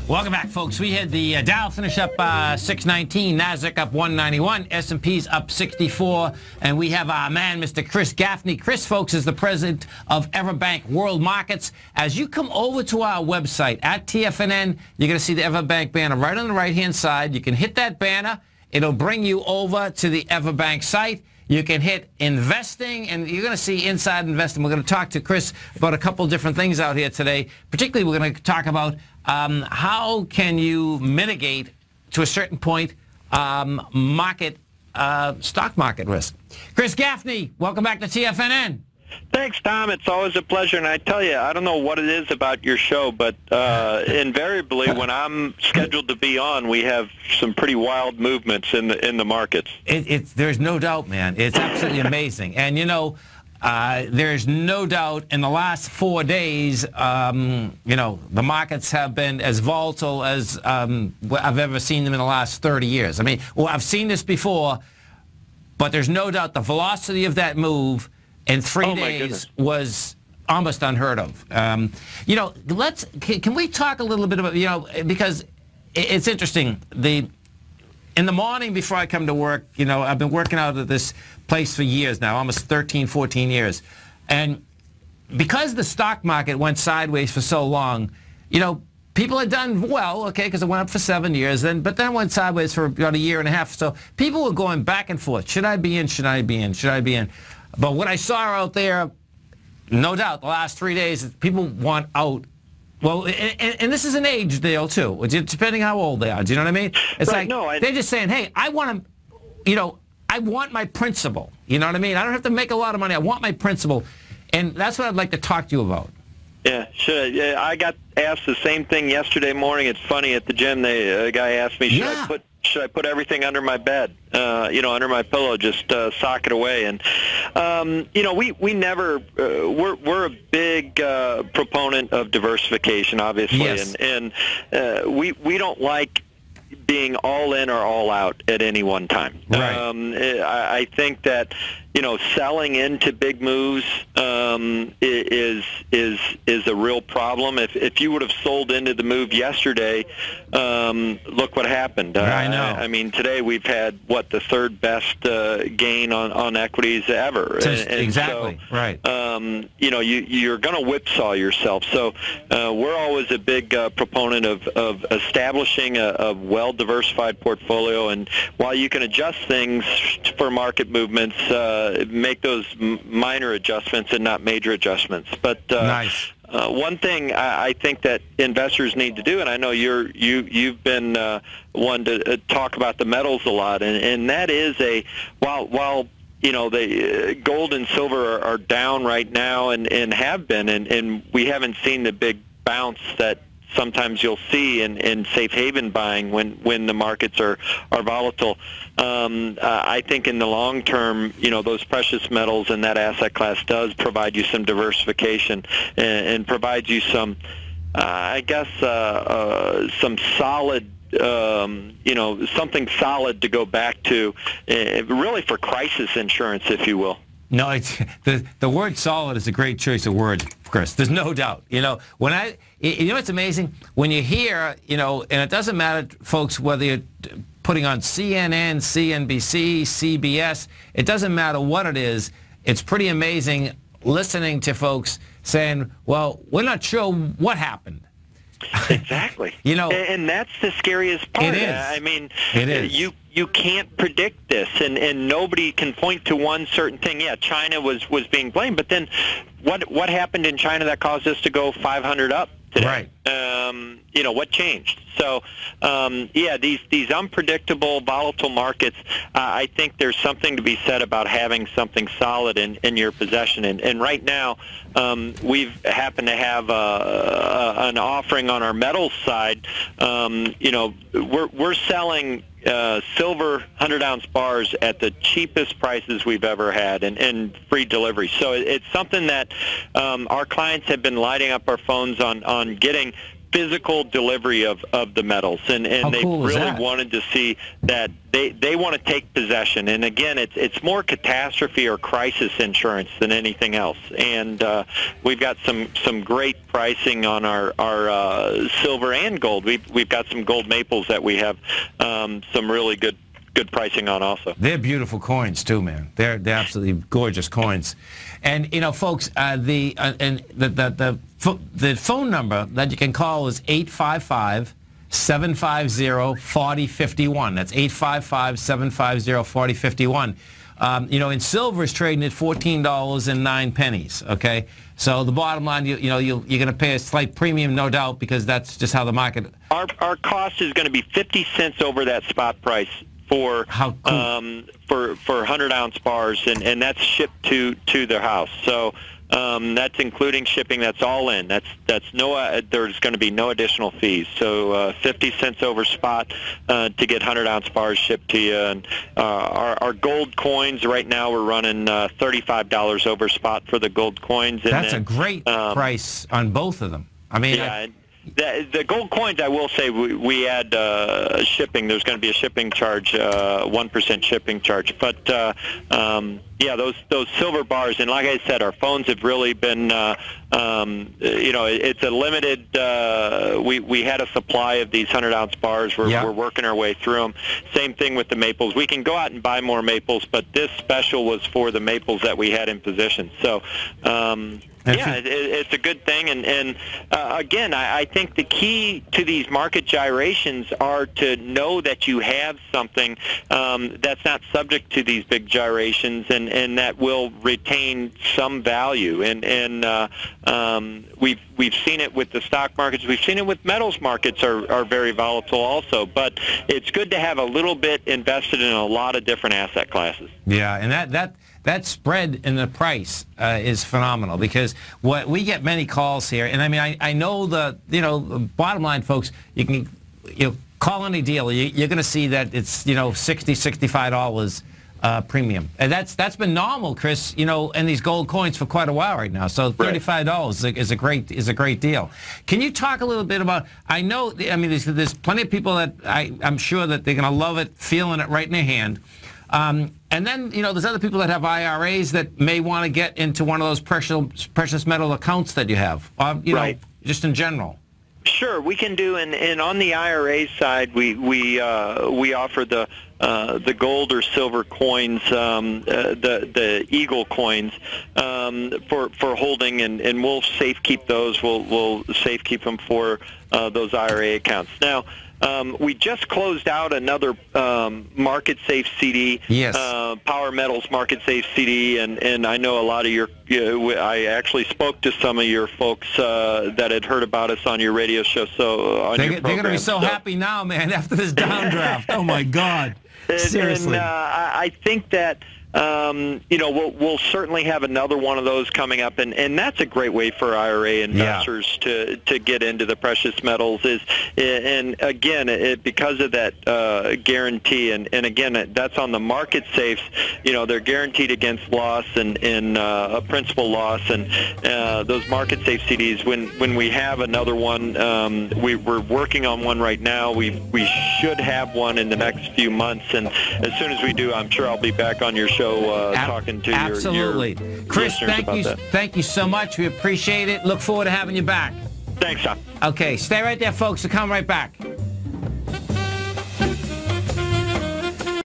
Welcome back, folks. We had the Dow finish up 619, NASDAQ up 191, S&P's up 64, and we have our man, Mr. Chris Gaffney. Chris, folks, is the president of EverBank World Markets. As you come over to our website at TFNN, you're going to see the EverBank banner right on the right-hand side. You can hit that banner. It'll bring you over to the EverBank site. You can hit investing, and you're going to see inside investing. We're going to talk to Chris about a couple different things out here today. Particularly, we're going to talk about how can you mitigate, to a certain point, stock market risk. Chris Gaffney, welcome back to TFNN. Thanks, Tom. It's always a pleasure. And I tell you, I don't know what it is about your show, but invariably when I'm scheduled to be on, we have some pretty wild movements in the markets. There's no doubt, man. It's absolutely amazing. And, you know, there's no doubt in the last 4 days, you know, the markets have been as volatile as I've ever seen them in the last 30 years. I mean, well, I've seen this before, but there's no doubt the velocity of that move in 3 days was almost unheard of. You know, can we talk a little bit about, you know, because it's interesting. In the morning before I come to work, you know, I've been working out at this place for years now, almost 13, 14 years. And because the stock market went sideways for so long, you know, people had done well, okay, because it went up for 7 years, but then it went sideways for about a year and a half. So people were going back and forth. Should I be in? Should I be in? Should I be in? But what I saw out there, no doubt, the last 3 days, people want out. Well, and this is an age deal, too, depending how old they are. Do you know what I mean? It's right, like they're just saying, hey, I want to, you know, I want my principal. You know what I mean? I don't have to make a lot of money. I want my principal. And that's what I'd like to talk to you about. Yeah, sure. Yeah, I got asked the same thing yesterday morning. It's funny, at the gym, a guy asked me, should I put everything under my bed, you know, under my pillow, just sock it away? And, you know, we never, we're a big proponent of diversification, obviously. Yes. And we don't like being all in or all out at any one time. Right. I think that, you know, selling into big moves is a real problem. If you would have sold into the move yesterday, look what happened. I know. I mean, today we've had what, the third best gain on equities ever. Exactly. So, right. You know, you're going to whipsaw yourself. So we're always a big proponent of establishing a well-diversified portfolio. And while you can adjust things for market movements, make those minor adjustments and not major adjustments. But nice. One thing I think that investors need to do, and I know you've been one to talk about the metals a lot, and that is while you know, the gold and silver are down right now and have been, and we haven't seen the big bounce that sometimes you'll see in safe haven buying when the markets are volatile. I think in the long term, you know, those precious metals and that asset class does provide you some diversification and provides you some, I guess, some solid, you know, something solid to go back to, really for crisis insurance, if you will. No, it's, the word solid is a great choice of words, Chris. There's no doubt. You know, you know what's amazing? When you hear, you know, and it doesn't matter, folks, whether you're putting on CNN, CNBC, CBS, it doesn't matter what it is. It's pretty amazing listening to folks saying, well, we're not sure what happened. Exactly. You know, and that's the scariest part. It is. I mean, it is. You can't predict this, and nobody can point to one certain thing. Yeah, China was being blamed, but then what happened in China that caused us to go 500 up today? Right. You know, what changed? So, yeah, these unpredictable, volatile markets, I think there's something to be said about having something solid in your possession. And right now, we've happened to have an offering on our metals side. You know, we're selling silver 100-ounce bars at the cheapest prices we've ever had, and free delivery. So it's something that our clients have been lighting up our phones on getting, physical delivery of the metals, and they cool is really that? wanted to see that they want to take possession. And again, it's more catastrophe or crisis insurance than anything else. And we've got some great pricing on our silver and gold. We've got some gold maples that we have some really good pricing on also. They're beautiful coins too, man. They're absolutely gorgeous coins. And you know, folks, the phone number that you can call is 855-750-4051. That's 855-750-4051. You know, in silver is trading at $14.09. Okay, so the bottom line, you're going to pay a slight premium, no doubt, because that's just how the market. Our cost is going to be 50 cents over that spot price for How cool. for 100-ounce bars, and that's shipped to their house. So that's including shipping. That's all in. That's no. There's going to be no additional fees. So 50 cents over spot to get 100-ounce bars shipped to you. And our gold coins right now we're running $35 over spot for the gold coins. And That's a great price on both of them. I mean. Yeah. The gold coins, I will say, we add shipping. There's going to be a shipping charge, 1% shipping charge. But yeah, those silver bars, and like I said, our phones have really been, it's a limited. We had a supply of these 100-ounce bars. We're working our way through them. Same thing with the maples. We can go out and buy more maples, but this special was for the maples that we had in position. So. Yeah, it's a good thing, and again, I think the key to these market gyrations are to know that you have something that's not subject to these big gyrations, and that will retain some value. And we've seen it with the stock markets. We've seen it with metals markets are very volatile also. But it's good to have a little bit invested in a lot of different asset classes. Yeah, and that spread in the price is phenomenal, because what we get many calls here, and I mean, I know the bottom line, folks, you can call any dealer, you're going to see that it's $60, $65 premium, and that's been normal, Chris, in these gold coins for quite a while right now. So $35 is a great deal. Can you talk a little bit about? I know, I mean, there's plenty of people that I'm sure that they're going to love it, feeling it right in their hand. And then, there's other people that have IRAs that may want to get into one of those precious metal accounts that you have, just in general. Sure, we can do, and on the IRA side, we offer the gold or silver coins, the Eagle coins, for holding, and we'll safe keep those. We'll safe keep them for those IRA accounts. Now. We just closed out another market safe CD, Power Metals market safe CD, and I know a lot of I actually spoke to some of your folks that had heard about us on your radio show. So they're going to be so happy now, man, after this downdraft. Oh my God! Seriously, and I think that. We'll certainly have another one of those coming up, and that's a great way for IRA investors to get into the precious metals. And again, because of that guarantee, and again, that's on the market safes. They're guaranteed against loss and a principal loss, and those market safe CDs. When we have another one, we're working on one right now. We should have one in the next few months, and as soon as we do, I'm sure I'll be back on your show. Talking to absolutely. your Chris, thank you so much. We appreciate it. Look forward to having you back. Thanks, Tom. Okay, stay right there, folks. We'll come right back.